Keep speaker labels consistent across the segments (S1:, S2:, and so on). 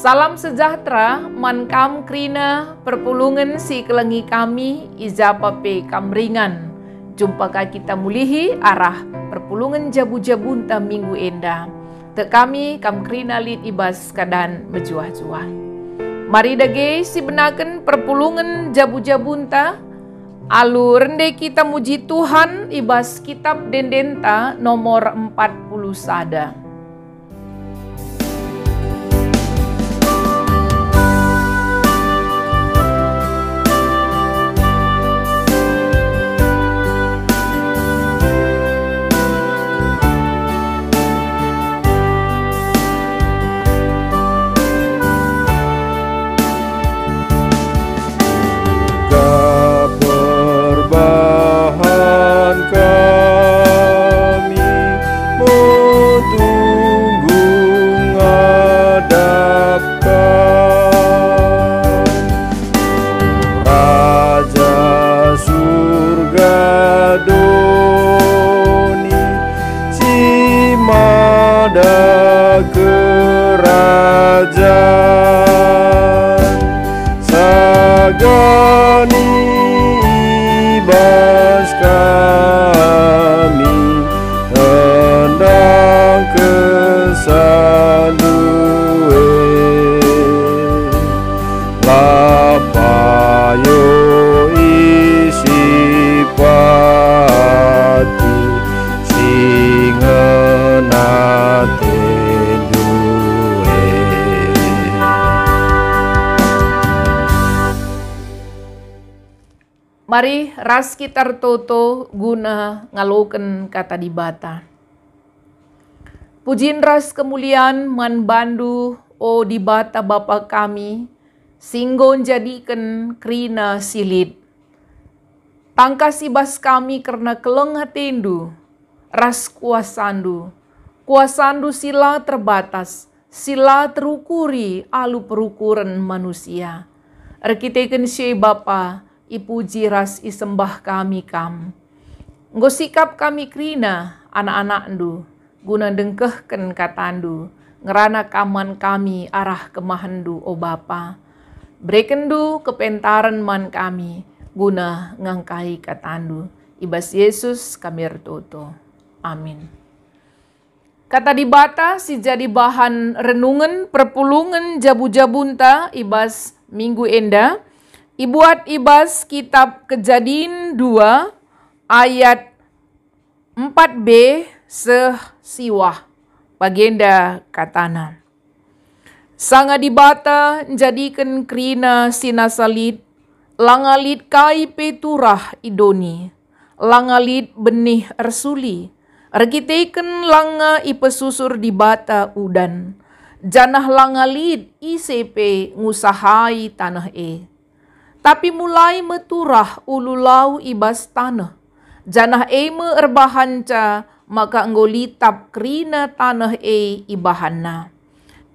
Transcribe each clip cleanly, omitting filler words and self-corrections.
S1: Salam sejahtera, man kam krina perpulungan si kelengi kami izapape kamringan. Jumpakah kita mulihi arah perpulungan jabu-jabunta minggu enda. Te kami kam krina lit ibas kadan bejuah-juah. Mari dage si benaken perpulungan jabu-jabunta. Alu rende kita muji Tuhan ibas kitab dendenta nomor 40 sada.
S2: Sagani ibas kami hendak kesandue lapayo isi pati singenate.
S1: Mari ras kita toto guna ngaloken kata dibata. Pujin ras kemuliaan man bandu o dibata Bapa kami, singgon jadikan krina silit. Tangkas ibas kami karena keleng hatendu, ras kuasandu. Kuasandu sila terbatas, sila terukuri alu perukuran manusia. Arkiteken syai Bapa, ipuji ras isembah kami kam. Nggo sikap kami krina anak-anakndu, guna dengkehken katandu, ngerana kaman kami arah kemahandu o Bapa. Brekendu kepentaran man kami, guna ngangkai katandu. Ibas Yesus kami ertoto. Amin. Kata dibata si jadi bahan renungan perpulungan jabu-jabunta ibas minggu enda. Ibuat ibas kitab Kejadian 2 ayat 4b sesiwah bagenda katana. Sanga dibata jadikan krina sinasalit, langalit kai peturah idoni, langalit benih ersuli, arkiteken langa ipesusur dibata udan, janah langalit ICP ngusahai tanah Tapi mulai meturah ululau ibas tanah. Janah me erbahanca maka nggolitap krina tanah ibahanna.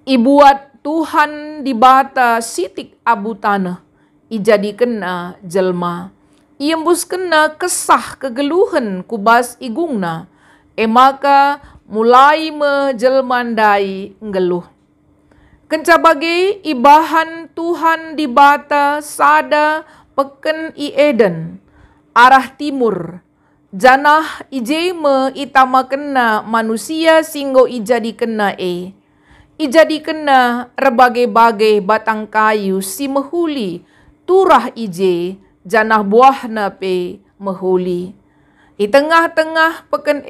S1: Ibuat Tuhan dibata sitik abu tanah. Ijadi kena jelma. Iembus kena kesah kegeluhan kubas igungna. Maka mulai menjelmandai ngeluh. Kencabage ibahan Tuhan dibata sada peken i Eden, arah timur. Janah ijeme itama kena manusia singgo ijadi kena Ijadi kena rebagai-bagai batang kayu si mehuli, turah ije, janah buahna pe mehuli. I tengah-tengah peken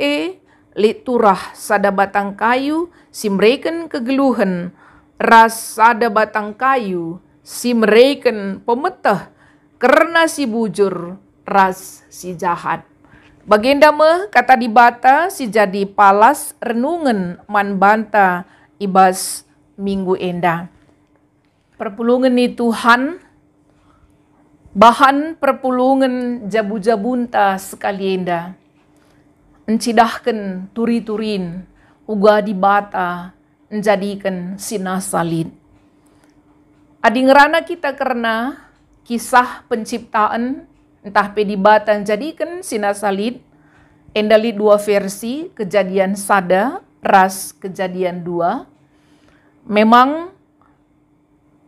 S1: li turah sada batang kayu si mereken kegeluhan, ras ada batang kayu, si mereken pemetah, karena si bujur, ras si jahat. Bagenda me kata dibata si jadi palas renungan man banta ibas minggu enda. Perpulungan ni Tuhan, bahan perpulungan jabu-jabunta sekali enda. Encidahkan turi-turin, uga dibata, menjadikan sinasalit. Adi ngerana kita karena kisah penciptaan entah pedibatan jadikan sinasalit endali dua versi kejadian sada ras kejadian 2. Memang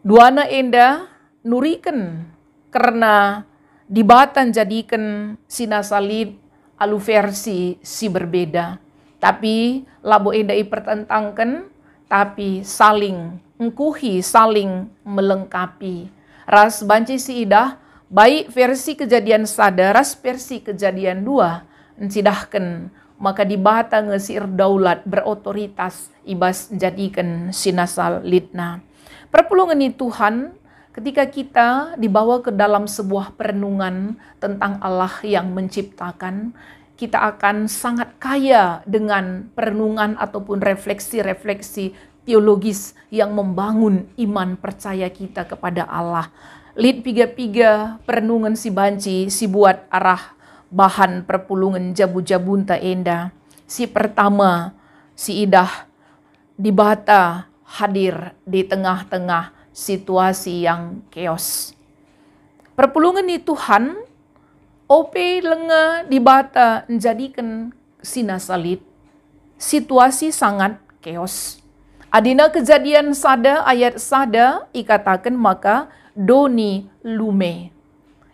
S1: Duana enda nuriken karena dibatan jadikan sinasalit alu versi si berbeda. Tapi labo enda ipertentangkan, tapi saling engkuhi, saling melengkapi. Ras banci si idah, baik versi kejadian sada, ras versi kejadian dua, encidahkan, maka dibata ngesir daulat berotoritas ibas jadikan sinasal litna. Perpulungan ini Tuhan, ketika kita dibawa ke dalam sebuah perenungan tentang Allah yang menciptakan, kita akan sangat kaya dengan perenungan ataupun refleksi-refleksi teologis yang membangun iman percaya kita kepada Allah. Lit piga-piga perenungan si banci, si buat arah bahan perpulungan jabu-jabunta enda. Si pertama, si idah dibata hadir di tengah-tengah situasi yang chaos. Perpulungan ni Tuhan, ope lenga dibata menjadikan sinasalit, situasi sangat chaos. Adina kejadian sada, ayat sada, ikatakan maka doni lume.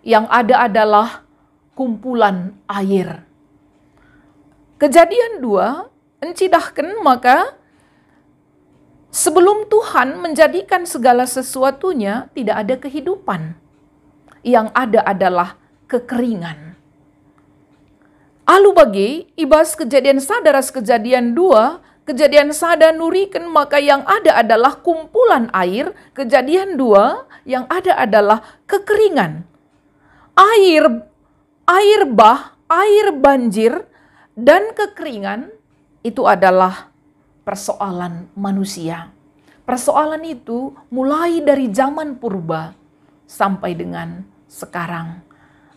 S1: Yang ada adalah kumpulan air. Kejadian 2, encidahkan maka sebelum Tuhan menjadikan segala sesuatunya, tidak ada kehidupan. Yang ada adalah kekeringan. Alu bagi ibas kejadian sadaras kejadian 2, kejadian sada nurikan maka yang ada adalah kumpulan air, kejadian 2 yang ada adalah kekeringan. Air bah, air banjir, dan kekeringan itu adalah persoalan manusia. Persoalan itu mulai dari zaman purba sampai dengan sekarang.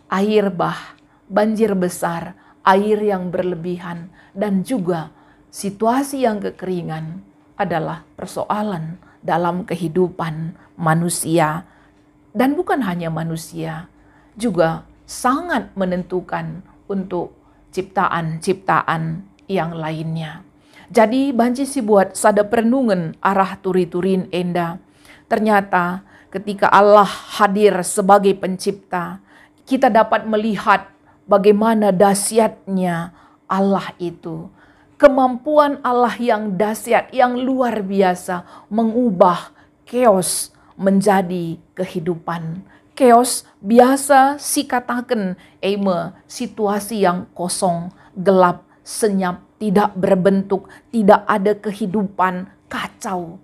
S1: Air bah, banjir besar, air yang berlebihan, dan juga situasi yang kekeringan adalah persoalan dalam kehidupan manusia. Dan bukan hanya manusia, juga sangat menentukan untuk ciptaan-ciptaan yang lainnya. Jadi banci si buat sada perenungan arah turi-turin enda. Ternyata ketika Allah hadir sebagai pencipta, kita dapat melihat bagaimana dahsyatnya Allah itu. Kemampuan Allah yang dahsyat, yang luar biasa mengubah chaos menjadi kehidupan. Chaos biasa si katakan situasi yang kosong, gelap, senyap, tidak berbentuk, tidak ada kehidupan, kacau.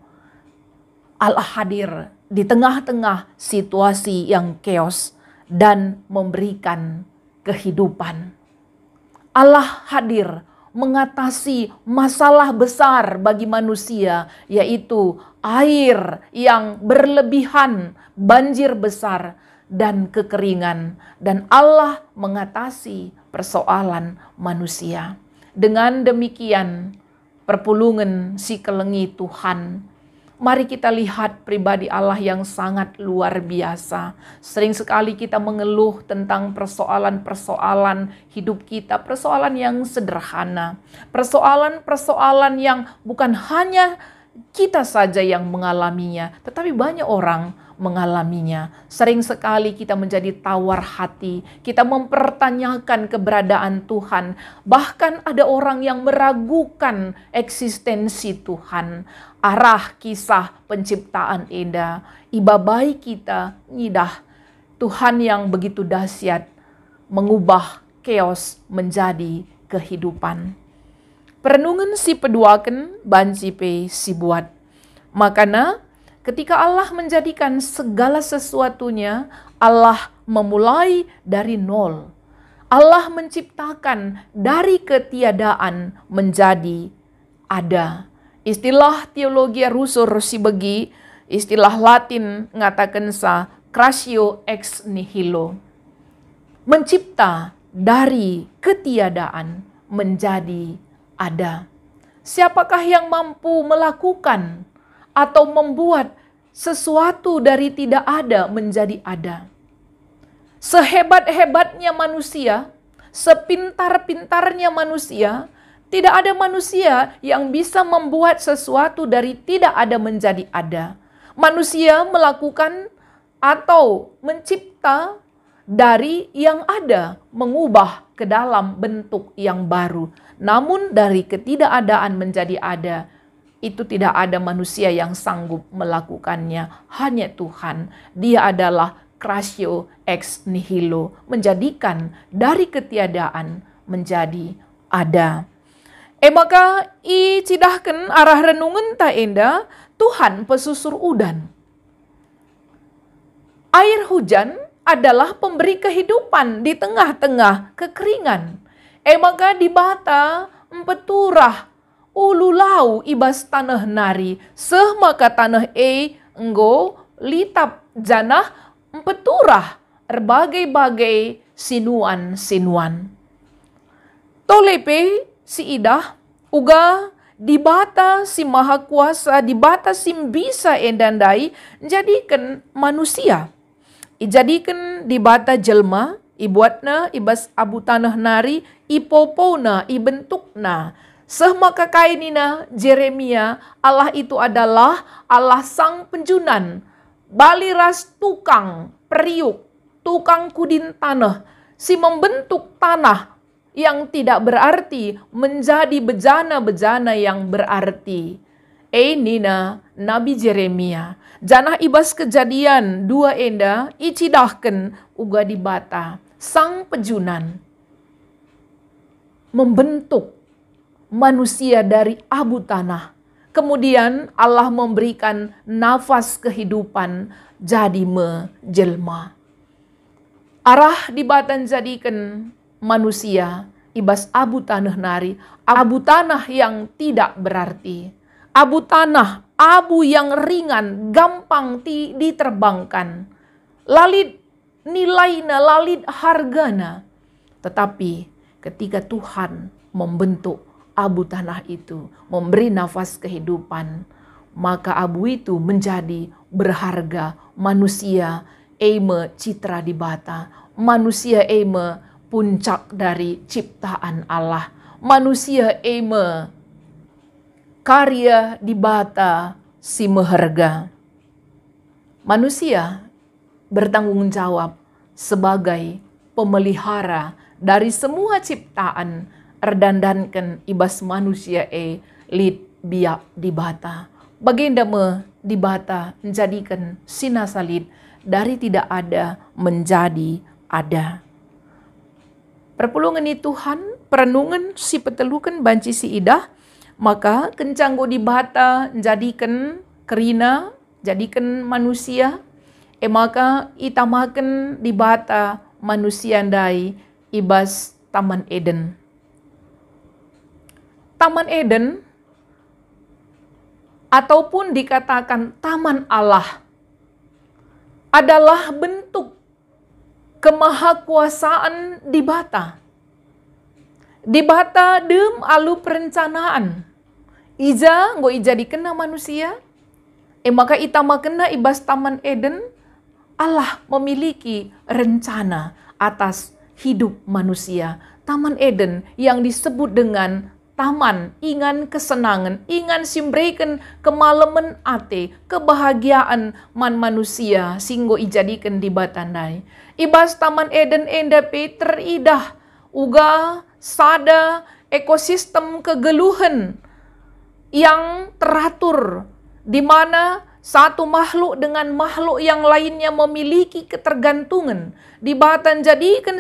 S1: Allah hadir di tengah-tengah situasi yang chaos dan memberikan kehidupan. Allah hadir mengatasi masalah besar bagi manusia, yaitu air yang berlebihan, banjir besar, dan kekeringan. Dan Allah mengatasi persoalan manusia. Dengan demikian, perpulungan si kelengi Tuhan, mari kita lihat pribadi Allah yang sangat luar biasa. Sering sekali kita mengeluh tentang persoalan-persoalan hidup kita, persoalan yang sederhana, persoalan-persoalan yang bukan hanya kita saja yang mengalaminya, tetapi banyak orang mengalaminya. Sering sekali kita menjadi tawar hati, kita mempertanyakan keberadaan Tuhan. Bahkan ada orang yang meragukan eksistensi Tuhan. Arah kisah penciptaan Eda, iba baik kita ngidah Tuhan yang begitu dahsyat mengubah chaos menjadi kehidupan. Perenungan si peduaken banci pe si buat. Makana ketika Allah menjadikan segala sesuatunya, Allah memulai dari nol. Allah menciptakan dari ketiadaan menjadi ada. Istilah teologi rusur si begi, istilah Latin ngatakan sa creatio ex nihilo. Mencipta dari ketiadaan menjadi ada. Siapakah yang mampu melakukan atau membuat sesuatu dari tidak ada menjadi ada? Sehebat-hebatnya manusia, sepintar-pintarnya manusia, tidak ada manusia yang bisa membuat sesuatu dari tidak ada menjadi ada. Manusia melakukan atau mencipta dari yang ada, mengubah ke dalam bentuk yang baru. Namun dari ketidakadaan menjadi ada, itu tidak ada manusia yang sanggup melakukannya. Hanya Tuhan. Dia adalah creatio ex nihilo, menjadikan dari ketiadaan menjadi ada. Maka cidahkan arah renungan ta enda, Tuhan pesusur udan. Air hujan adalah pemberi kehidupan di tengah-tengah kekeringan. Maka di bata empeturah ulu lau ibas tanah nari, seh maka tanah enggo litap janah empeturah berbagai-bagai sinuan-sinuan. Tolepe si idah uga di bata si maha kuasa, di bata sim bisa endandai jadikan manusia. Ijadikan di bata jelma, ibuatna, ibas abu tanah nari, ipopona, ibentukna. Semaka kainina Jeremia, Allah itu adalah Allah sang penjunan, baliras tukang periuk, tukang kudin tanah, si membentuk tanah yang tidak berarti menjadi bejana-bejana yang berarti. Nina Nabi Jeremia, janah ibas kejadian 2 enda, icidahken uga di bata, sang penjunan membentuk manusia dari abu tanah. Kemudian Allah memberikan nafas kehidupan jadi menjelma. Arah di batan jadikan manusia ibas abu tanah nari, abu tanah yang tidak berarti. Abu tanah, abu yang ringan, gampang diterbangkan. Lalit nilainya, lalit hargana. Tetapi ketika Tuhan membentuk abu tanah itu, memberi nafas kehidupan, maka abu itu menjadi berharga. Manusia eme citra di bata. Manusia eme puncak dari ciptaan Allah. Manusia eme karya di bata si meherga. Manusia bertanggung jawab sebagai pemelihara dari semua ciptaan, erdandankan ibas manusia lid biak di bata. Baginda me di bata menjadikan sinasalid dari tidak ada menjadi ada. Perpulungan Tuhan, perenungan si petelukan banci si idah, maka kencanggo di bata jadikan kerina, jadikan manusia, maka itamakan di bata manusia ndai ibas Taman Eden. Taman Eden ataupun dikatakan Taman Allah adalah bentuk kemahakuasaan di bata. Di bata dem alu perencanaan. Ija dikena manusia. Maka itama kena ibas Taman Eden. Allah memiliki rencana atas hidup manusia. Taman Eden yang disebut dengan taman ingan kesenangan, ingan simbreiken kemalaman ate, kebahagiaan man manusia singgo ijadikan di batandai. Ibas Taman Eden endape teridah uga sada ekosistem kegeluhan yang teratur, di mana satu makhluk dengan makhluk yang lainnya memiliki ketergantungan. Di batan jadikan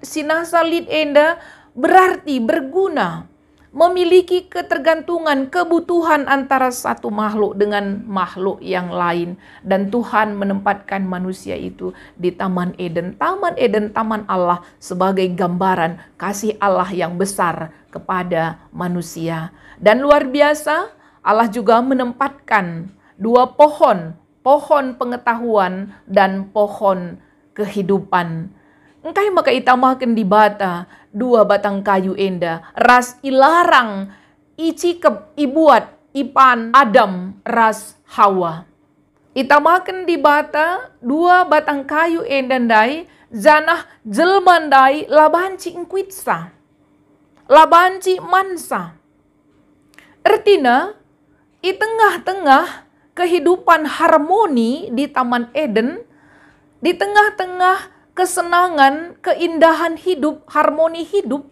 S1: sinasalid enda berarti berguna, memiliki ketergantungan, kebutuhan antara satu makhluk dengan makhluk yang lain. Dan Tuhan menempatkan manusia itu di Taman Eden. Taman Eden, Taman Allah sebagai gambaran kasih Allah yang besar kepada manusia. Dan luar biasa, Allah juga menempatkan 2 pohon, pohon pengetahuan dan pohon kehidupan. Engkai maka itamakan di bata 2 batang kayu enda, ras ilarang icikep ibuat ipan Adam ras Hawa. Itamakan di bata 2 batang kayu enda ndai, janah jelmandai labanci ingkwitsa, labanci mansa. Artinya, di tengah-tengah kehidupan harmoni di Taman Eden, di tengah-tengah kesenangan, keindahan hidup, harmoni hidup,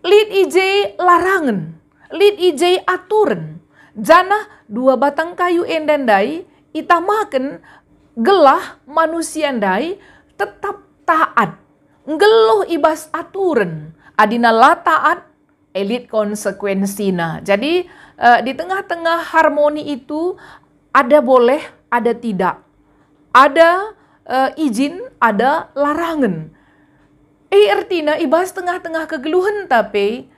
S1: lid ije larangan, lid ije aturan. Jana dua batang kayu endandai, itamakan gelah manusia ndai tetap taat. Ngeluh ibas aturan, adina la taat, elit konsekuensina. Jadi di tengah-tengah harmoni itu ada boleh, ada tidak. Ada izin, ada larangan. Artinya ibas tengah-tengah kegeluhan tapi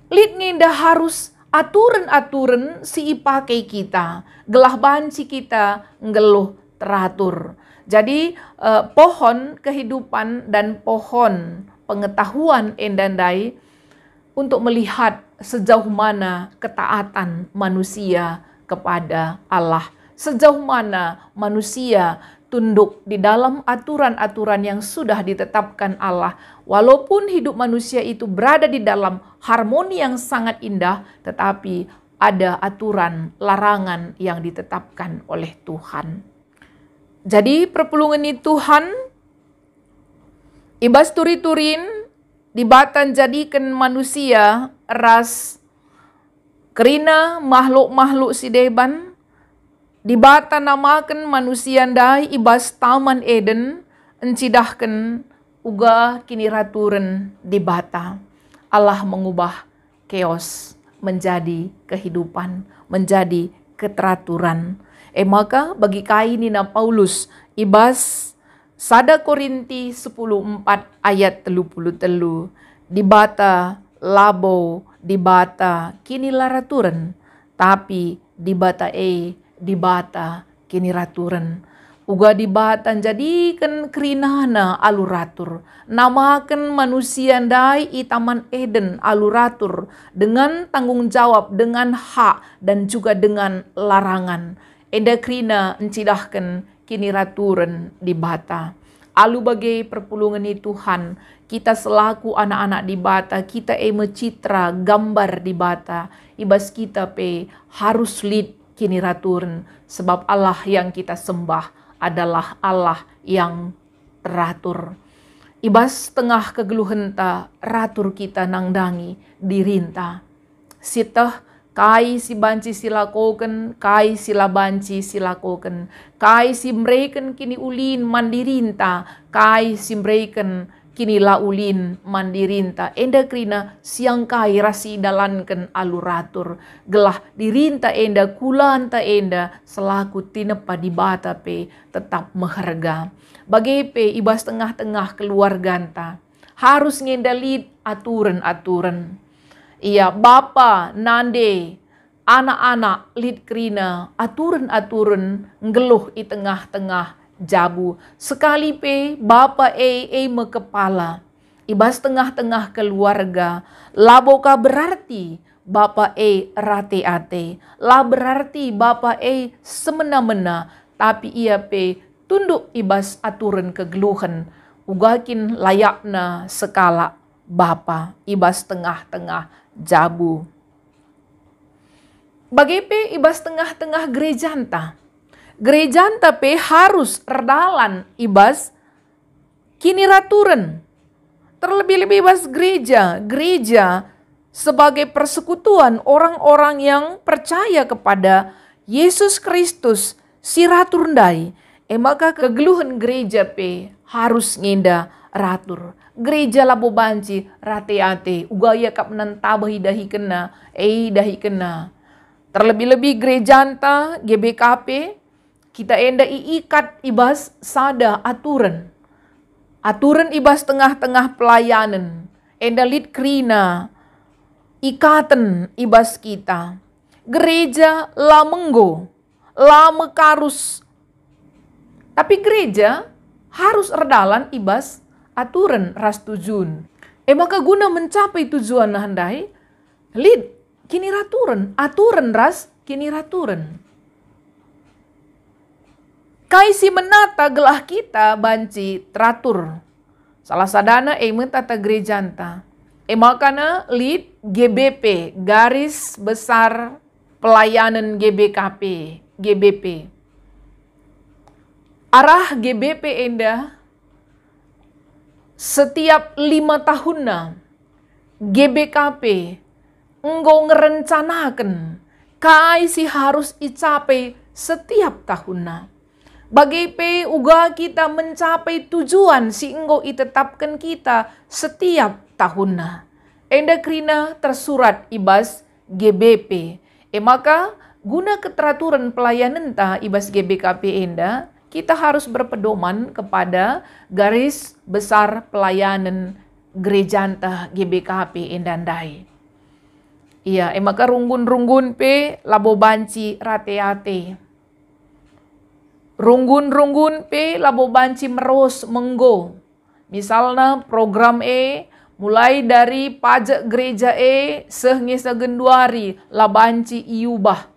S1: lid nginda harus aturan-aturan si ipakai kita. Gelah banci kita ngeluh teratur. Jadi pohon kehidupan dan pohon pengetahuan endandai untuk melihat sejauh mana ketaatan manusia kepada Allah. Sejauh mana manusia tunduk di dalam aturan-aturan yang sudah ditetapkan Allah. Walaupun hidup manusia itu berada di dalam harmoni yang sangat indah, tetapi ada aturan, larangan yang ditetapkan oleh Tuhan. Jadi perpulungan Tuhan, ibas turi-turin, dibatan jadikan manusia ras kerina makhluk-makhluk si deban, dibata namakan manusia ndai ibas Taman Eden, encidahkan uga kini raturen dibata. Allah mengubah chaos menjadi kehidupan, menjadi keteraturan. Maka bagi kainina Paulus ibas 1 Korinti 10:4 ayat 33, dibata labo dibata kini laraturen, tapi dibata dibata kini raturen. Uga dibatan jadikan kerinana aluratur. Namakan manusia ndai i Taman Eden aluratur dengan tanggung jawab, dengan hak dan juga dengan larangan. Enda krina encidahkan kini raturen dibata. Alu bagai perpulungan Tuhan, kita selaku anak-anak dibata, kita mecitra gambar dibata. Ibas kita harus lid kini raturen, sebab Allah yang kita sembah adalah Allah yang teratur. Ibas tengah kegeluhenta ratur kita nangdangi dirinta. Sitah kai si banci silakoken, kai sila banci silakoken, kai si mreken kini ulin mandirinta, kai si mreken kini la ulin mandirinta. Enda krina siang kai rasi dalanken aluratur, gelah dirinta enda kulanta enda selaku tinepa dibata tetap meharga. Bagi ibas tengah-tengah keluarganta harus ngendalit aturan-aturan. Iya, bapa, nande, anak-anak, lid krina, aturan-aturan ngeluh i tengah-tengah jabu. Sekali bapa me kepala. Ibas tengah-tengah keluarga. Laboka berarti bapa rate-ate. La berarti bapa semena-mena. Tapi ia tunduk ibas aturan kegeluhan. Ugakin layakna sekala bapa. Ibas tengah-tengah jabu. Bagi ibas tengah-tengah gerejanta. Gerejanta harus erdalan ibas kini raturen. Terlebih-lebih ibas gereja sebagai persekutuan orang-orang yang percaya kepada Yesus Kristus si raturndai. Maka kegeluhan gereja harus ngenda ratur. Gereja labo banci rate-ate ugaya kap nantabahi dahi kena dahi kena. Terlebih-lebih gerejanta GBKP kita enda iikat ibas sada aturan. Aturan ibas tengah-tengah pelayanan. Enda lid krina ikatan ibas kita. Gereja la menggo, la mekarus. Tapi gereja harus erdalan ibas aturan ras tujuan. Maka guna mencapai tujuan handai, lid kini raturan, aturan ras kini raturan. Kaisi menata gelah kita banci teratur. Salah sadana mentata gerejanta. Makana lid GBP, garis besar pelayanan GBKP. GBP. Arah GBP enda setiap 5 tahunna GBKP enggo ngerencanakan kai si harus icapai setiap tahunna. Bagi pe uga kita mencapai tujuan si enggo itetapkan kita setiap tahunna. Enda krina tersurat ibas GBP. Maka guna keteraturan pelayanan ta ibas GBKP enda, kita harus berpedoman kepada garis besar pelayanan gereja entah GBKP endandai. Iya, maka runggun-runggun pe labo banci rate-ate. Runggun-runggun pe labo banci meros menggo. Misalnya program mulai dari pajak gereja sehingga segenduari labanci iubah.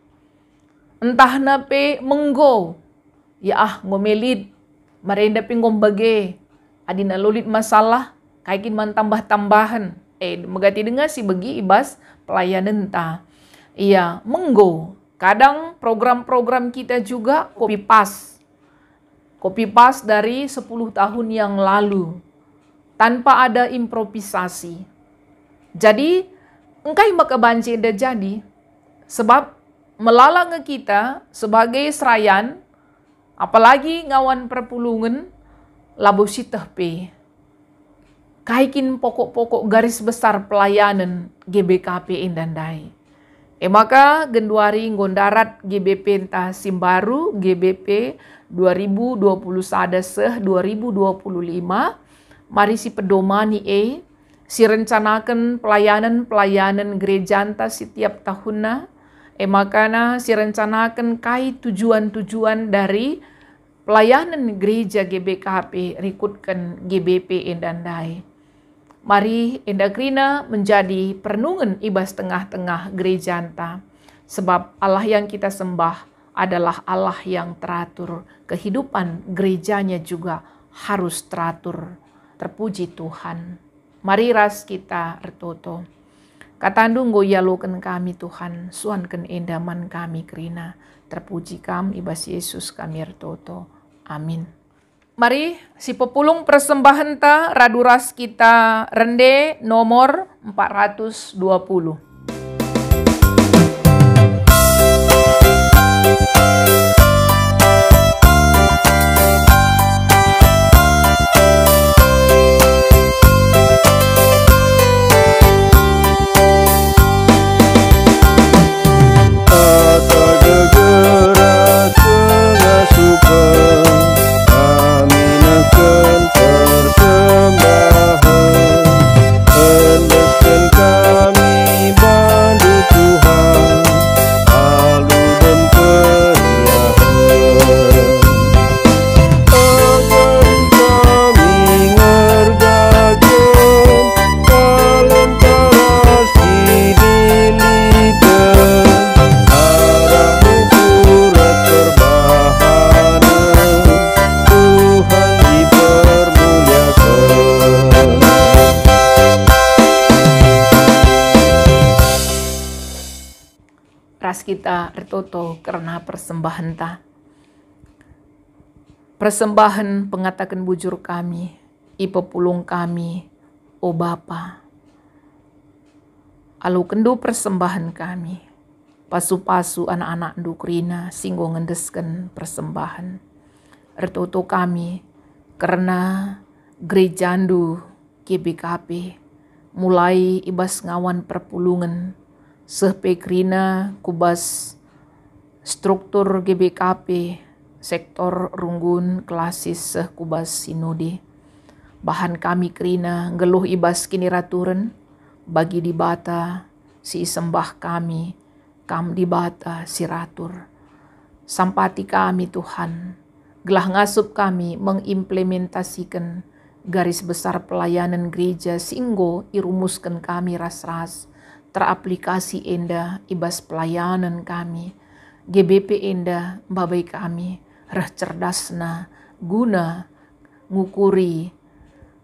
S1: Entah nape menggo. Ya ngomelit, merenda pinggom bage, adina lulit masalah, kaikin man tambah-tambahan. Megati dengar si bagi ibas pelayanan ta. Iya, menggo. Kadang program-program kita juga copy paste. Copy paste dari 10 tahun yang lalu. Tanpa ada improvisasi. Jadi, engkai maka banci dah jadi. Sebab melalangnya kita sebagai serayan, apalagi ngawan perpulungan, labo sitah pe. Kaikin pokok-pokok garis besar pelayanan GBKP indandai. Maka genduari nggondarat GBP entah Simbaru GBP 2021 seh 2025. Mari si pedomani si rencanakan pelayanan gereja entah setiap tahunna. Makanya si rencanakan kai tujuan-tujuan dari pelayanan gereja GBKP rikutkan GBP endandai. Mari endakrina menjadi perenungan ibas tengah-tengah gereja anta. Sebab Allah yang kita sembah adalah Allah yang teratur. Kehidupan gerejanya juga harus teratur. Terpuji Tuhan. Mari ras kita ertoto. Katandung goyaloken kami Tuhan, suanken endaman kami kerina. Terpuji kam ibas Yesus kami ertoto. Amin. Mari si pepulung persembahan ta raduras kita rende nomor 420. Ras kita ertoto karena persembahan ta. Persembahan pengatakan bujur kami, ipepulung kami, o Bapa. Alu kendu persembahan kami, pasu-pasu anak-anak dukrina singgo ngendesken persembahan. Ertoto kami karena gerejandu GBKP mulai ibas ngawan perpulungan sepekrina kubas struktur GBKP sektor runggun klasis seh kubas sinode. Bahan kami krina ngeluh ibas kini raturen bagi di bata si sembah kami kam di bata si ratur. Sampati kami Tuhan, gelah ngasup kami mengimplementasikan garis besar pelayanan gereja singgo irumuskan kami ras-ras teraplikasi enda ibas pelayanan kami. GBP enda babai kami reh cerdasna guna ngukuri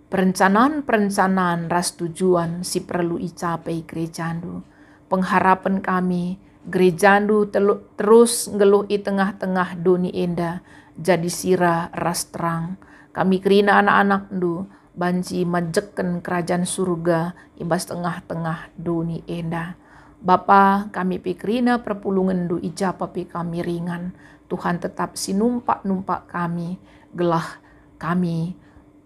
S1: perencanaan-perencanaan ras tujuan si perlu icapai gerejandu. Pengharapan kami Gerejandu terus ngeluh i tengah-tengah doni enda, jadi sira ras terang. Kami kerina anak-anak ndu, banci majeken kerajaan surga ibas tengah-tengah doni enda. Bapa, kami pikrina perpulungan du ijapa pi kami ringan. Tuhan tetap sinumpak-numpak kami, gelah kami.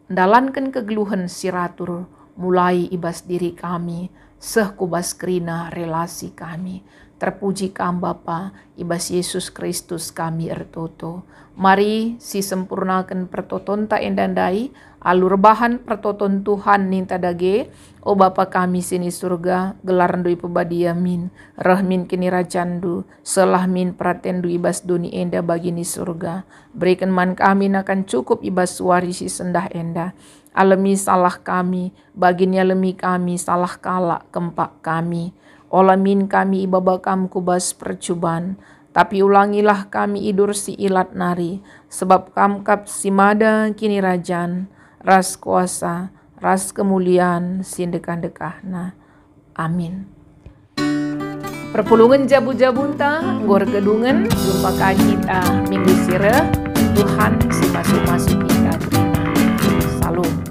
S1: Dalankan kegeluhan siratur, mulai ibas diri kami, seh kubas kerina relasi kami. Terpuji kam Bapa, ibas Yesus Kristus kami ertoto. Mari si sempurnakan pertoton ta endandai, alur bahan pertoton Tuhan ninta dage, o Bapa kami sini surga, gelar ndui pebadiamin, rahmin kini rajandu, selah min pratendu ibas duni enda bagini surga. Berikan man kami akan cukup ibas warisi sendah enda. Alemi salah kami, baginya lemi kami salah kala kempak kami. Olamin kami ibaba kam kubas percuban, tapi ulangilah kami idur si ilat nari, sebab kam kap si mada kini rajan, ras kuasa, ras kemuliaan sindekan-dekahna. Amin. Perpulungan jabu-jabunta, ngor gedungan, jumpa kita minggu sire, Tuhan si masuk-masuk kita terima. Salam.